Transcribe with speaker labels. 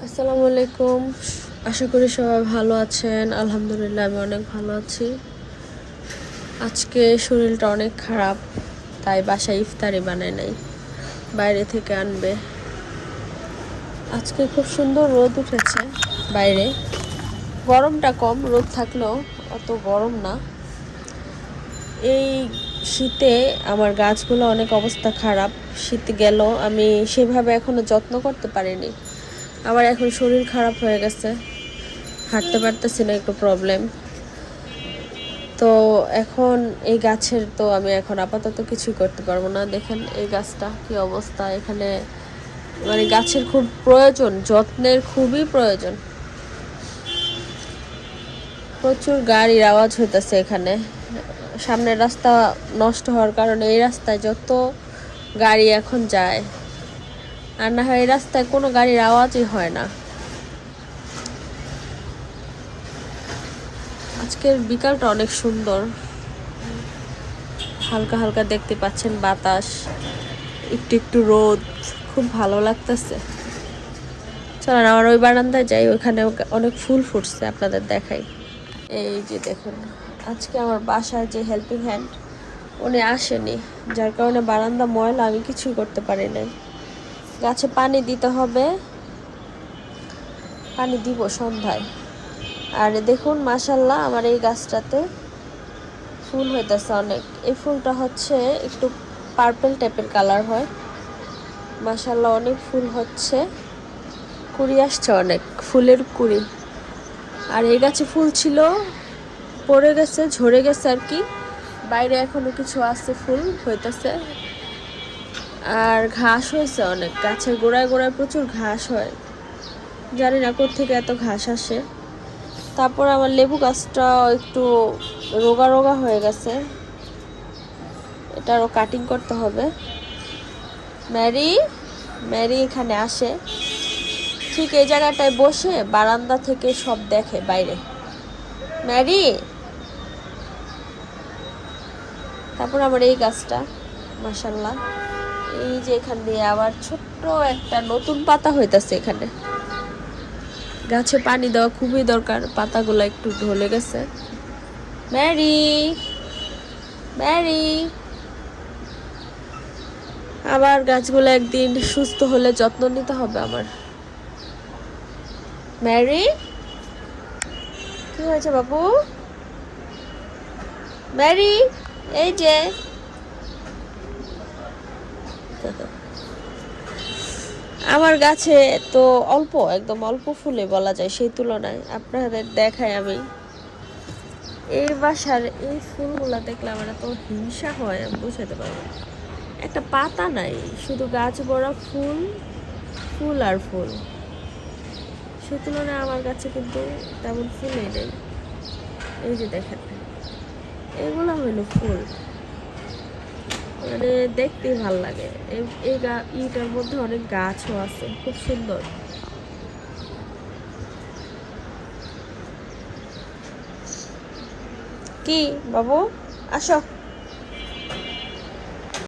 Speaker 1: আসসালামু আলাইকুম। আশা করি সবাই ভালো আছেন। আলহামদুলিল্লাহ আমি অনেক ভালো আছি। আজকে শরীরটা অনেক খারাপ, তাই বাসায় ইফতারি বানাই নাই, বাইরে থেকে আনবে। আজকে খুব সুন্দর রোদ উঠেছে বাইরে, গরমটা কম, রোদ থাকলেও অত গরম না। এই শীতে আমার গাছগুলো অনেক অবস্থা খারাপ। শীত গেল, আমি সেভাবে এখনো যত্ন করতে পারিনি। আমার এখন শরীর খারাপ হয়ে গেছে, হাঁটতে পারতেছি না, একটু প্রবলেম। তো এখন এই গাছের তো আমি এখন আপাতত কিছুই করতে পারবো না। দেখেন এই গাছটা কি অবস্থা। এখানে মানে গাছের খুব প্রয়োজন, যত্নের খুবই প্রয়োজন। প্রচুর গাড়ির আওয়াজ হইতেছে এখানে। সামনের রাস্তা নষ্ট হওয়ার কারণে এই রাস্তায় যত গাড়ি এখন যায়, আর না হয় এই রাস্তায় কোনো গাড়ির আওয়াজই হয় না। আজকের বিকালটা অনেক সুন্দর, হালকা হালকা দেখতে পাচ্ছেন বাতাস, একটু একটু রোদ, খুব ভালো লাগতেছে। চলেন আমার ওই বারান্দায় যাই, ওইখানে অনেক ফুল ফুটছে, আপনাদের দেখাই। এই যে দেখুন, আজকে আমার বাসায় যে হেল্পিং হ্যান্ড উনি আসেনি, যার কারণে বারান্দা ময়লা, আমি কিছুই করতে পারি নাই। গাছে পানি দিতে হবে, পানি দিব সন্ধ্যায়। আর দেখুন মাশাল্লাহ আমার এই গাছটাতে ফুল হইতেছে অনেক। এই ফুলটা হচ্ছে একটু পার্পল টাইপের কালার হয়। মাশাল্লাহ অনেক ফুল হচ্ছে, কুড়ি আসছে, অনেক ফুলের কুড়ি। আর এই গাছে ফুল ছিল, পড়ে গেছে, ঝরে গেছে আর কি। বাইরে এখনো কিছু আছে, ফুল হইতেছে। আর ঘাস হয়েছে অনেক, গাছের গোড়ায় গোড়ায় প্রচুর ঘাস হয়, জানি না কোত্থেকে এত ঘাস আসে। তারপর আমার লেবু গাছটা একটু রোগা রোগা হয়ে গেছে, এটা আরও কাটিং করতে হবে। ম্যারি ম্যারি এখানে আসে, ঠিক এই জায়গাটায় বসে বারান্দা থেকে সব দেখে বাইরে। ম্যারি। তারপর আমার এই গাছটা মাশাল্লাহ, এই যে এখান দিয়ে আবার ছোট্ট একটা নতুন পাতা হইতাছে। এখানে গাছে পানি দেওয়া খুবই দরকার, পাতাগুলো একটু ঢলে গেছে। Mary, Mary. আবার গাছগুলো একদিন সুস্থ হলে যত্ন নিতে হবে আমার। ম্যারি, কি হয়েছে বাবু? ম্যারি, এই যে। আমার গাছে তো অল্প, একদম অল্প ফুলে বলা যায়, সেই তুলনায় আপনাদের দেখায় আমি। এই বাসার এই ফুলগুলা দেখলে আমার এত হিংসা হয়, আমি বুঝাতে পারবো না। একটা পাতা নাই, শুধু গাছ ভরা ফুল, ফুল আর ফুল। সেই তুলনায় আমার কাছে কিন্তু তেমন ফুলই নেই। এই যে দেখেন, এগুলো হইলো ফুল, মানে দেখতেই ভাল লাগে। এই ইটার মধ্যে অনেক গাছও আছে, খুব সুন্দর। কি বাবু, আসো।